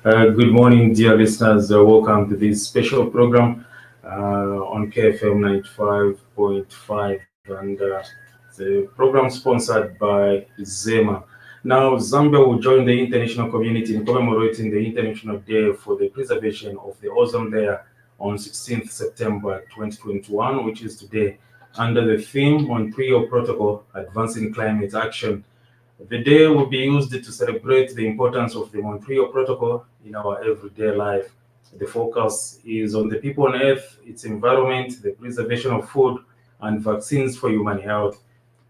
Good morning, dear listeners. Welcome to this special program on KFM 95.5, and the program sponsored by Zema. Now, Zambia will join the international community in commemorating the International Day for the Preservation of the Ozone Layer on 16th September 2021, which is today, under the theme Montreal Protocol Advancing Climate Action. The day will be used to celebrate the importance of the Montreal Protocol in our everyday life. The focus is on the people on Earth, its environment, the preservation of food, and vaccines for human health.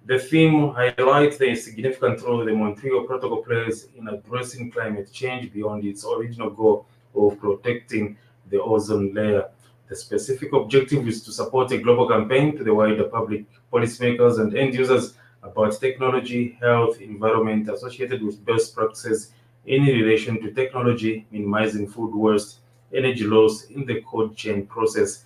The theme highlights the significant role the Montreal Protocol plays in addressing climate change beyond its original goal of protecting the ozone layer. The specific objective is to support a global campaign to the wider public, policymakers, and end users about technology, health, environment associated with best practices in relation to technology, minimizing food waste, energy loss in the cold chain process.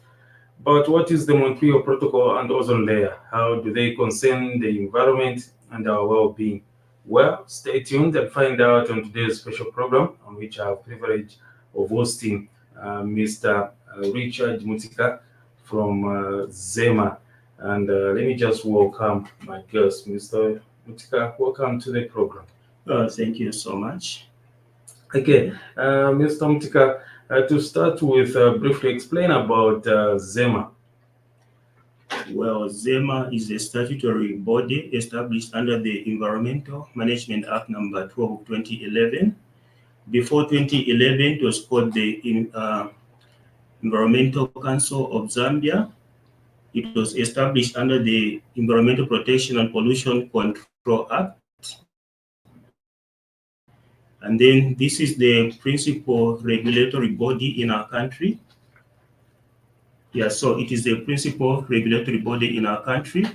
But what is the Montreal Protocol and ozone layer? How do they concern the environment and our well-being? Well, stay tuned and find out on today's special program, on which I have privilege of hosting Mr. Richard Mutika from Zema. And let me just welcome my guest, Mr. Mutika. Welcome to the program. Thank you so much. Okay, Mr. Mutika, to start with, briefly explain about Zema. Well, Zema is a statutory body established under the Environmental Management Act number 12 of 2011. Before 2011, it was called the Environmental Council of Zambia. It was established under the Environmental Protection and Pollution Control Act. And then this is the principal regulatory body in our country. Yeah, so it is the principal regulatory body in our country.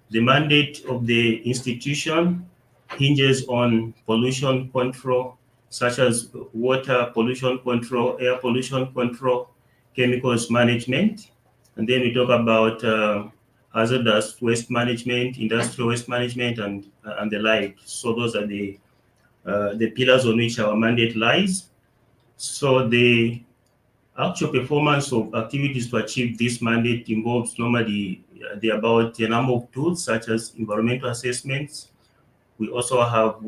The mandate of the institution hinges on pollution control, such as water pollution control, air pollution control, chemicals management. And then we talk about hazardous waste management, industrial waste management, and the like. So those are the pillars on which our mandate lies. So the actual performance of activities to achieve this mandate involves normally about a number of tools such as environmental assessments. We also have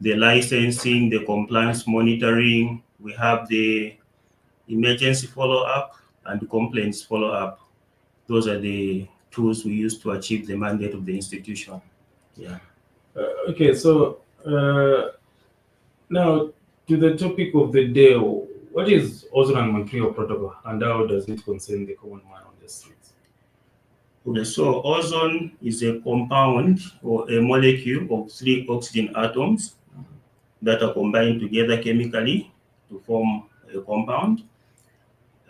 the licensing, the compliance monitoring. We have the emergency follow-up and complaints follow-up. Those are the tools we use to achieve the mandate of the institution. Yeah. Okay, so now to the topic of the day. What is ozone and Montreal Protocol, and how does it concern the common man on the streets? Okay, so ozone is a compound or a molecule of 3 oxygen atoms that are combined together chemically to form a compound.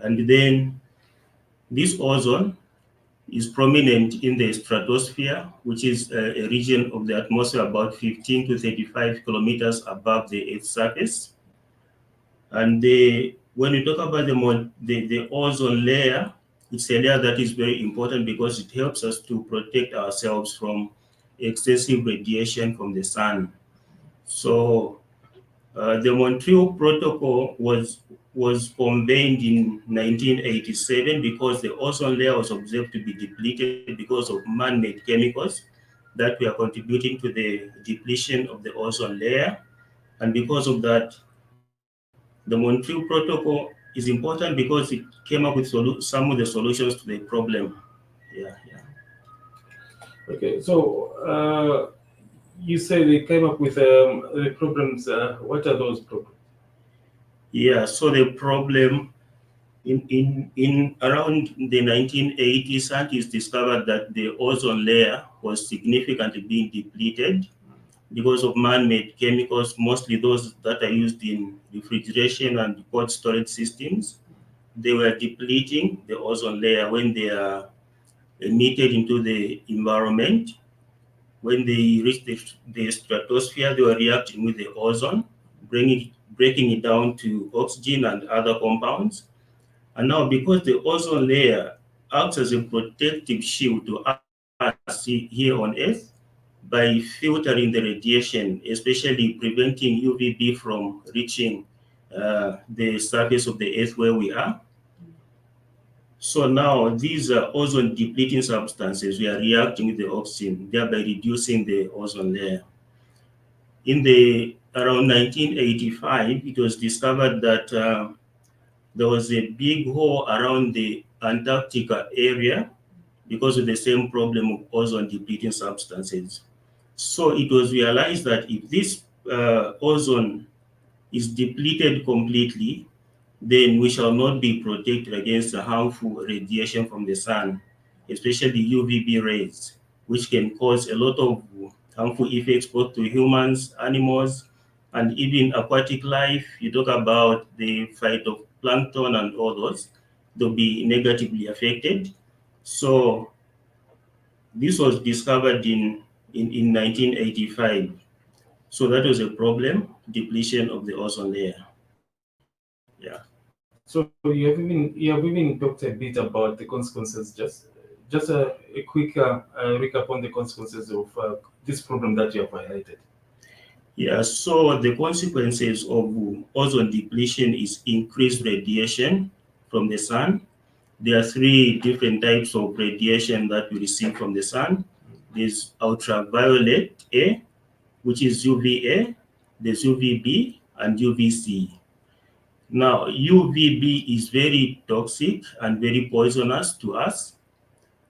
And then this ozone is prominent in the stratosphere, which is a region of the atmosphere about 15 to 35 kilometers above the Earth's surface. And when we talk about the ozone layer, it's a layer that is very important because it helps us to protect ourselves from excessive radiation from the sun. So the Montreal Protocol was convened in 1987 because the ozone layer was observed to be depleted because of man-made chemicals that were contributing to the depletion of the ozone layer. And because of that, the Montreal Protocol is important because it came up with some of the solutions to the problem. Yeah. Okay, so you say they came up with the problems. What are those problems? Yeah, so the problem in around the 1980s, scientists discovered that the ozone layer was significantly being depleted because of man-made chemicals, mostly those that are used in refrigeration and cold storage systems. They were depleting the ozone layer when they are emitted into the environment. When they reach the stratosphere, they were reacting with the ozone, breaking it down to oxygen and other compounds. And now, because the ozone layer acts as a protective shield to us here on Earth by filtering the radiation, especially preventing UVB from reaching the surface of the Earth where we are. So now these ozone depleting substances, we are reacting with the oxygen, thereby reducing the ozone layer. In the around 1985, it was discovered that there was a big hole around the Antarctica area because of the same problem of ozone depleting substances. So it was realized that if this ozone is depleted completely, then we shall not be protected against the harmful radiation from the sun, especially UVB rays, which can cause a lot of harmful effects both to humans, animals, and even aquatic life. You talk about the phytoplankton and all those, they'll be negatively affected. So this was discovered in 1985. So that was a problem, depletion of the ozone layer. Yeah. So you have even talked a bit about the consequences. Just a quick recap on the consequences of this problem that you have highlighted. Yeah, so the consequences of ozone depletion is increased radiation from the sun. There are three different types of radiation that we receive from the sun. There's ultraviolet A, which is UVA, there's UVB, and UVC. Now, UVB is very toxic and very poisonous to us,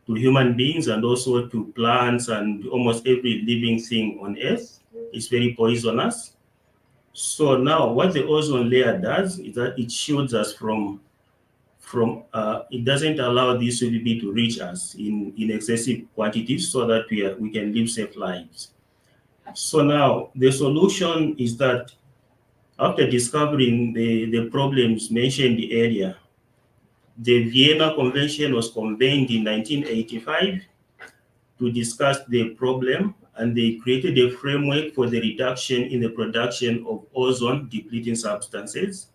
to human beings, and also to plants and almost every living thing on Earth. It's very poisonous. So now, what the ozone layer does is that it shields us it doesn't allow this UVB to reach us in excessive quantities so that we can live safe lives. So now the solution is that after discovering the problems mentioned earlier, the Vienna Convention was convened in 1985 to discuss the problem, and they created a framework for the reduction in the production of ozone depleting substances.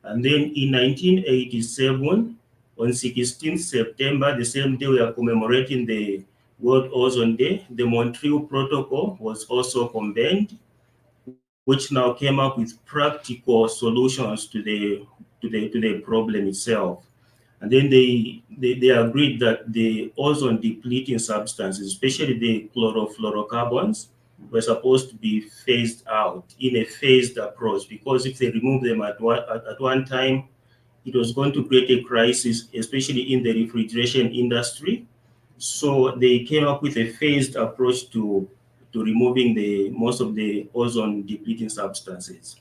And then in 1987, on 16th September, the same day we are commemorating the World Ozone Day, the Montreal Protocol was also convened, which now came up with practical solutions to the problem itself. And then they agreed that the ozone depleting substances, especially the chlorofluorocarbons, were supposed to be phased out in a phased approach, because if they remove them at one time, it was going to create a crisis, especially in the refrigeration industry. So they came up with a phased approach to removing the most of the ozone depleting substances.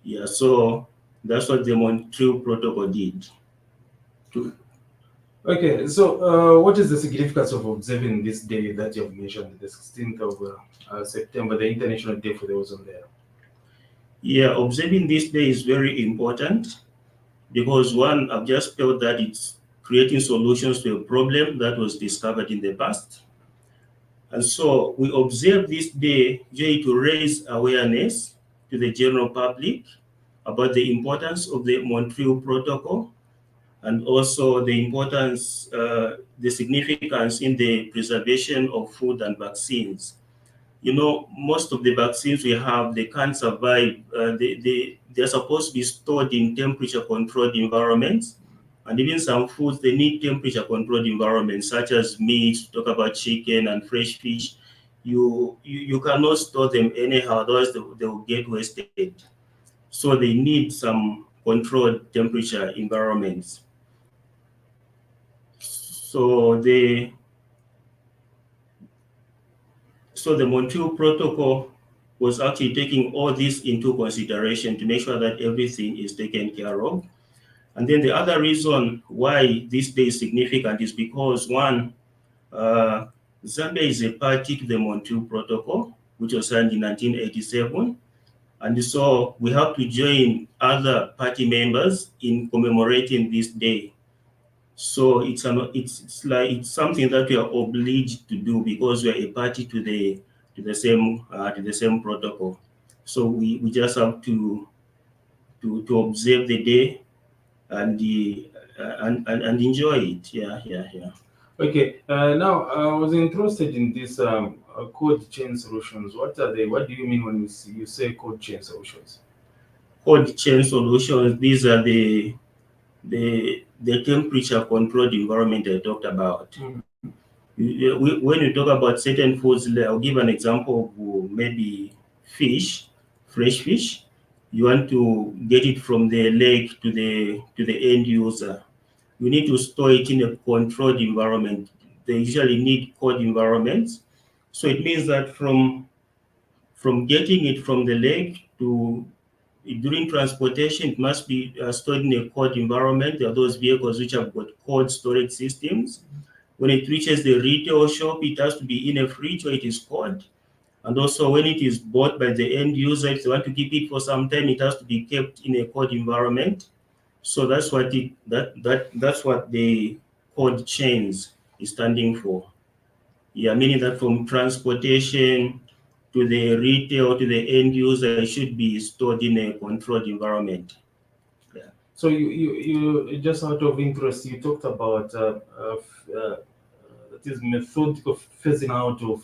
Yeah, so that's what the Montreal Protocol did. Okay, so what is the significance of observing this day that you have mentioned, the 16th of September, the International Day for the Ozone Layer? Yeah, observing this day is very important because one, I've just felt that it's creating solutions to a problem that was discovered in the past. And so we observe this day usually to raise awareness to the general public about the importance of the Montreal Protocol, and also the importance, the significance in the preservation of food and vaccines. You know, most of the vaccines we have, they can't survive. They're supposed to be stored in temperature controlled environments. And even some foods, they need temperature controlled environments, such as meat, talk about chicken and fresh fish. You cannot store them anyhow, otherwise they will get wasted. So they need some controlled temperature environments. So the Montreal Protocol was actually taking all this into consideration to make sure that everything is taken care of. And then the other reason why this day is significant is because one, Zambia is a party to the Montreal Protocol, which was signed in 1987. And so we have to join other party members in commemorating this day. So it's something that we are obliged to do because we are a party to the same protocol. So we just have to observe the day and enjoy it. Yeah. Okay, now I was interested in this cold chain solutions. What are they? What do you mean when you say cold chain solutions? cold chain solutions, these are the temperature controlled environment I talked about. When you talk about certain foods, I'll give an example of maybe fish, fresh fish. You want to get it from the lake to the end user. You need to store it in a controlled environment. They usually need cold environments. So it means that from getting it from the lake to during transportation, it must be stored in a cold environment. There are those vehicles which have got cold storage systems. When it reaches the retail shop, it has to be in a fridge where it is cold. And also when it is bought by the end user, if they want to keep it for some time, it has to be kept in a cold environment. So that's what the cold chains is standing for. Yeah, meaning that from transportation to the retail to the end user, it should be stored in a controlled environment. Yeah. So you just out of interest, you talked about that is methodical phasing out of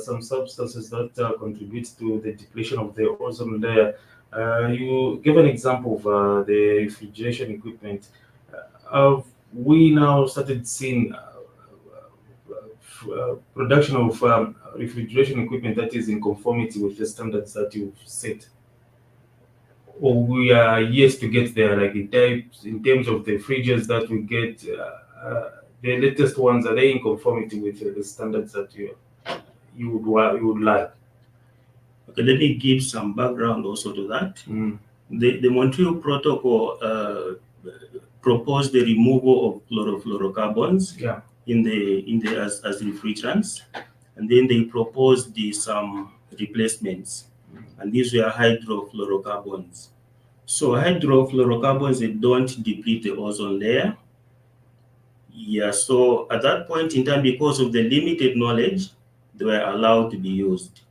some substances that contribute to the depletion of the ozone layer. You gave an example of the refrigeration equipment. Have we now started seeing production of refrigeration equipment that is in conformity with the standards that you've set? Or we are yet to get there, like in terms of the fridges that we get, the latest ones, are they in conformity with the standards that you would like? Okay, let me give some background also to that. Mm. The Montreal Protocol proposed the removal of chlorofluorocarbons Yeah. in the as refrigerants, and then they proposed some replacements, and these were hydrofluorocarbons. So hydrofluorocarbons, they don't deplete the ozone layer. Yeah, so at that point in time, because of the limited knowledge, they were allowed to be used.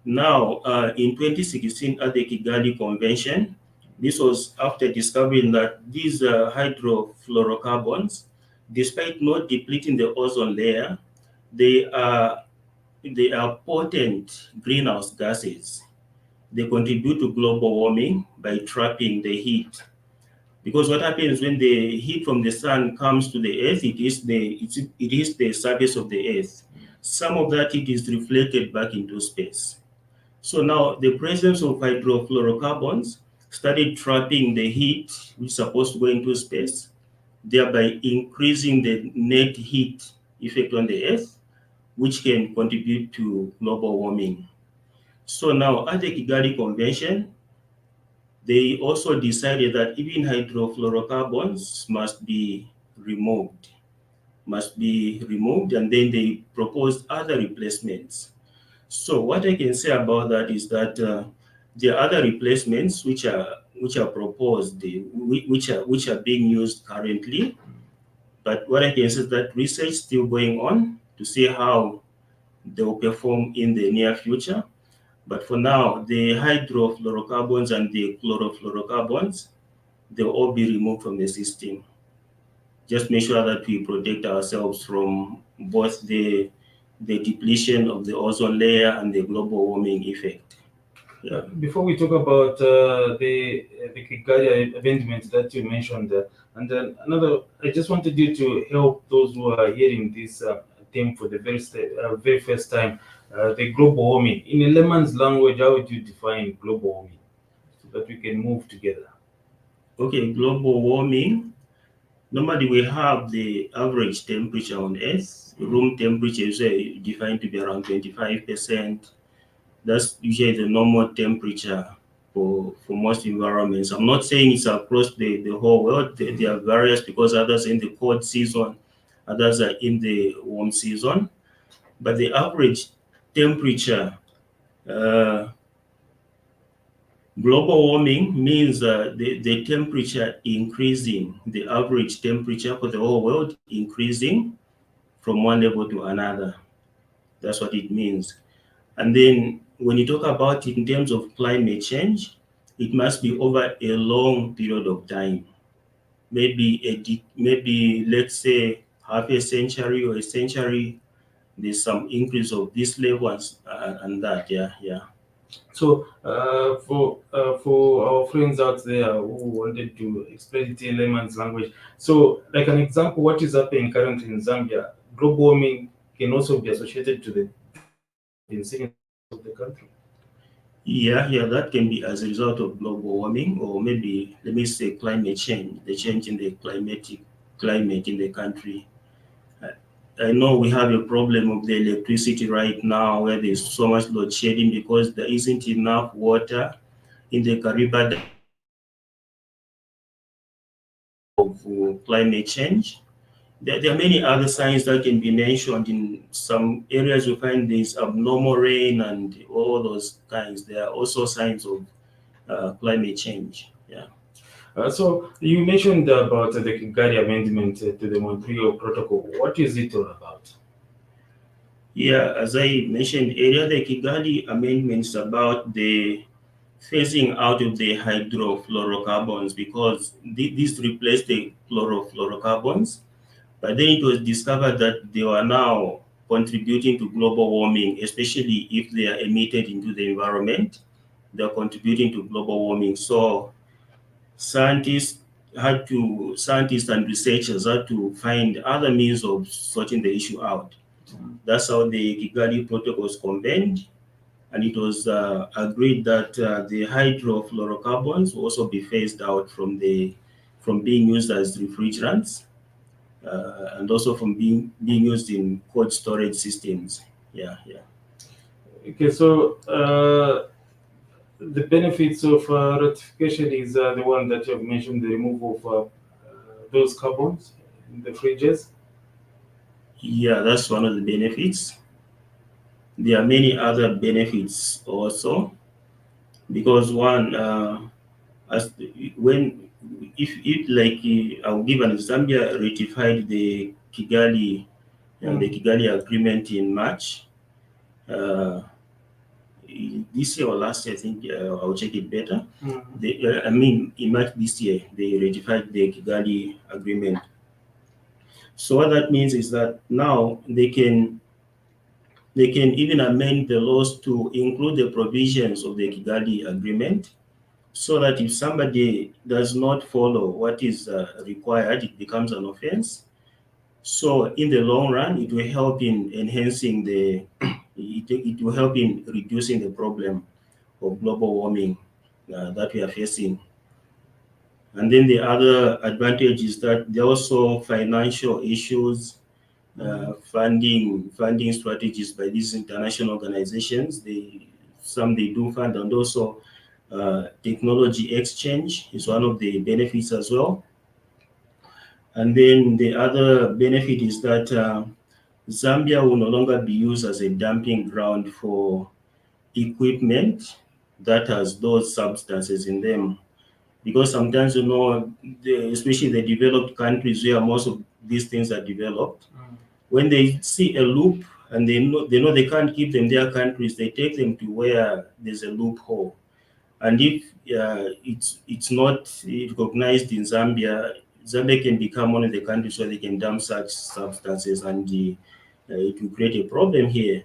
Now, in 2016 at the Kigali Convention, this was after discovering that these hydrofluorocarbons, despite not depleting the ozone layer, they are potent greenhouse gases. They contribute to global warming by trapping the heat. Because what happens when the heat from the sun comes to the earth, it is the surface of the earth. Some of that heat is reflected back into space. So now the presence of hydrofluorocarbons started trapping the heat which is supposed to go into space, thereby increasing the net heat effect on the earth, which can contribute to global warming. So now at the Kigali Convention, they also decided that even hydrofluorocarbons must be removed, and then they proposed other replacements. So what I can say about that is that there are other replacements which are proposed, which are being used currently. But what I can say is that research is still going on to see how they will perform in the near future. But for now, the hydrofluorocarbons and the chlorofluorocarbons, they'll all be removed from the system. Just make sure that we protect ourselves from both the depletion of the ozone layer and the global warming effect. Yeah. Before we talk about the Kigali amendment that you mentioned, and then another, I just wanted you to help those who are hearing this term for the very first time, the global warming. In a layman's language, how would you define global warming so that we can move together? Okay, global warming. Normally, we have the average temperature on Earth. Room temperature is defined to be around 25%. That's usually the normal temperature for most environments. I'm not saying it's across the whole world. There are various because others are in the cold season, others are in the warm season. But the average temperature, uh, global warming means the temperature increasing, the average temperature for the whole world increasing from one level to another. That's what it means. And then when you talk about it in terms of climate change, it must be over a long period of time. Maybe let's say half a century or a century. There's some increase of this level and that. Yeah. So for our friends out there who wanted to explain it in layman's language, so like an example, what is happening currently in Zambia, global warming can also be associated to the things that we've been seeing in other parts of the country. Yeah, that can be as a result of global warming, or maybe let me say climate change, the change in the climatic climate in the country. I I know we have a problem of the electricity right now where there's so much load shedding because there isn't enough water in the Kariba Dam of climate change. There are many other signs that can be mentioned. In some areas, we find there's abnormal rain and all those kinds. There are also signs of climate change. Yeah. So you mentioned about the Kigali Amendment to the Montreal Protocol. What is it all about? Yeah, as I mentioned earlier, the Kigali Amendment is about the phasing out of the hydrofluorocarbons because this replaced the chlorofluorocarbons. But then it was discovered that they are now contributing to global warming, especially if they are emitted into the environment. They are contributing to global warming. So scientists and researchers had to find other means of sorting the issue out. That's how the Kigali Protocol was convened, and it was agreed that the hydrofluorocarbons will also be phased out from being used as refrigerants and also from being used in cold storage systems. Yeah. Okay, so the benefits of ratification is the one that you have mentioned, the removal of those carbons in the fridges. Yeah, that's one of the benefits. There are many other benefits also because one, as when if like I'll give an example, Zambia ratified the Mm. Kigali Agreement in March. Uh, this year or last year, I think I'll check it better. Mm. I mean, in March this year, they ratified the Kigali Agreement. So what that means is that now they can even amend the laws to include the provisions of the Kigali Agreement, so that if somebody does not follow what is required, it becomes an offense. So in the long run, it will help in enhancing it will help in reducing the problem of global warming that we are facing. And then the other advantage is that there are also financial issues, funding strategies by these international organizations. They do fund, and also technology exchange is one of the benefits as well. And then the other benefit is that Zambia will no longer be used as a dumping ground for equipment that has those substances in them. Because sometimes, especially the developed countries where most of these things are developed, when they see a loop and they know they can't keep them in their countries, they take them to where there's a loophole. And if it's not recognized in Zambia, Zambia can become one of the countries where they can dump such substances, and it will create a problem here.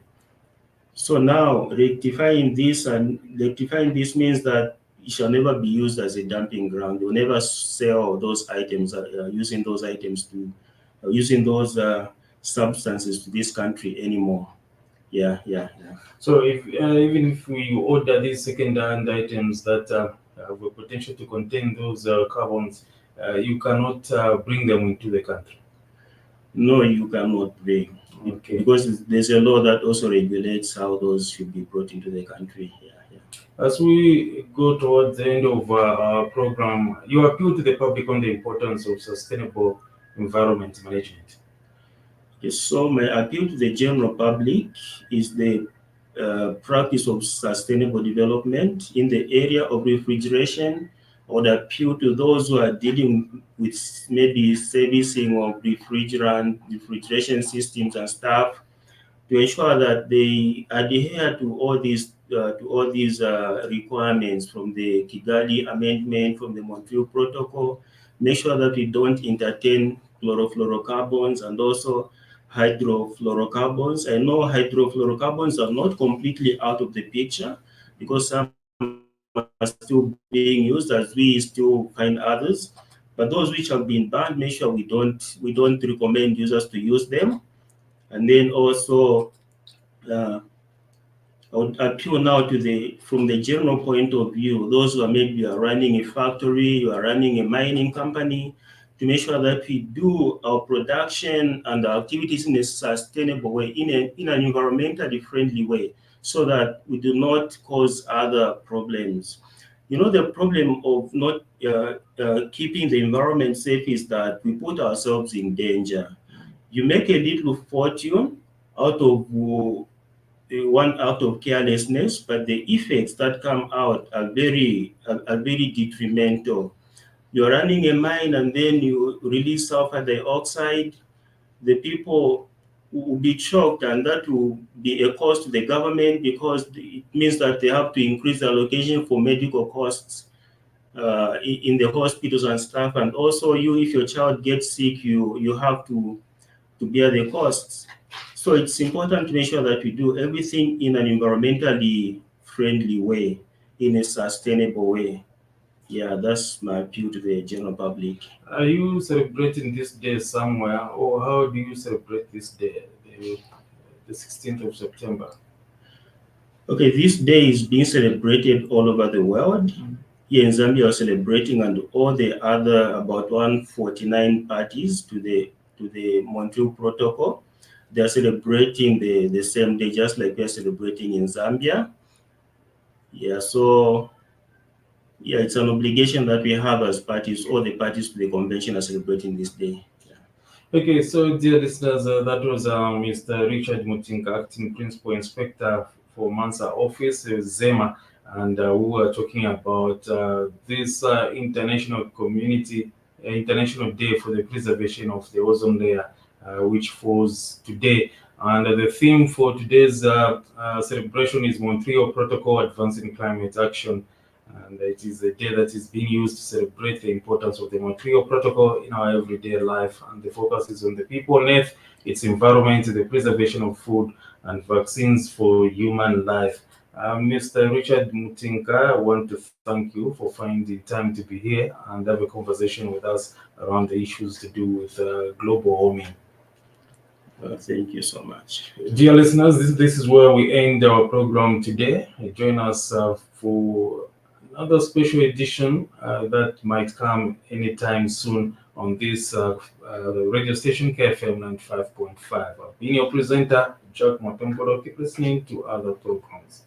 So now rectifying this means that it shall never be used as a dumping ground. They will never sell those items, using those substances to this country anymore. Yeah. So if even if we order these second-hand items that have a potential to contain those carbons, you cannot bring them into the country. No, you cannot bring Okay. because there's a law that also regulates how those should be brought into the country. Yeah. As we go towards the end of our program, you appeal to the public on the importance of sustainable environment management. Yes, so my appeal to the general public is the practice of sustainable development in the area of refrigeration. I would appeal to those who are dealing with maybe servicing of refrigeration systems and stuff to ensure that they adhere to all these requirements from the Kigali Amendment, from the Montreal Protocol. Make sure that we don't entertain chlorofluorocarbons and also hydrofluorocarbons. I know hydrofluorocarbons are not completely out of the picture, because some are still being used, as we still find others. But those which have been banned, make sure we don't recommend users to use them. And then also, I would appeal now to from the general point of view, those who are maybe are running a factory, you are running a mining company, to make sure that we do our production and our activities in a sustainable way, in an environmentally friendly way, so that we do not cause other problems. You know, the problem of not keeping the environment safe is that we put ourselves in danger. You make a little fortune out of one out of carelessness, but the effects that come out are very detrimental. You're running a mine and then you release sulfur dioxide. The people will be shocked, and that will be a cost to the government, because it means that they have to increase the allocation for medical costs in the hospitals and stuff. And also, if your child gets sick, you have to bear the costs. So it's important to make sure that we do everything in an environmentally friendly way, in a sustainable way. Yeah, that's my appeal to the general public. Are you celebrating this day somewhere, or how do you celebrate this day, the 16th of September? Okay, this day is being celebrated all over the world. Here in Zambia, we're celebrating, and all the other about 149 parties to the Montreal Protocol, they're celebrating the same day, just like we're celebrating in Zambia. Yeah, so yeah, it's an obligation that we have as parties. All the parties to the convention are celebrating this day. Okay, so dear listeners, that was Mr. Richard Mutinga, Acting Principal Inspector for Mansa Office, Zema, and we were talking about this International Day for the Preservation of the Ozone Layer, which falls today. And the theme for today's celebration is Montreal Protocol Advancing Climate Action. And it is a day that is being used to celebrate the importance of the Montreal Protocol in our everyday life. And the focus is on the people on Earth, its environment, the preservation of food, and vaccines for human life. Mr. Richard Mutinka, I want to thank you for finding time to be here and have a conversation with us around the issues to do with global warming. Thank you so much. Dear listeners, this is where we end our program today. Join us for another special edition that might come anytime soon on this radio station, KFM 95.5. I've been your presenter, Jack Motombolo. Keep listening to other programs.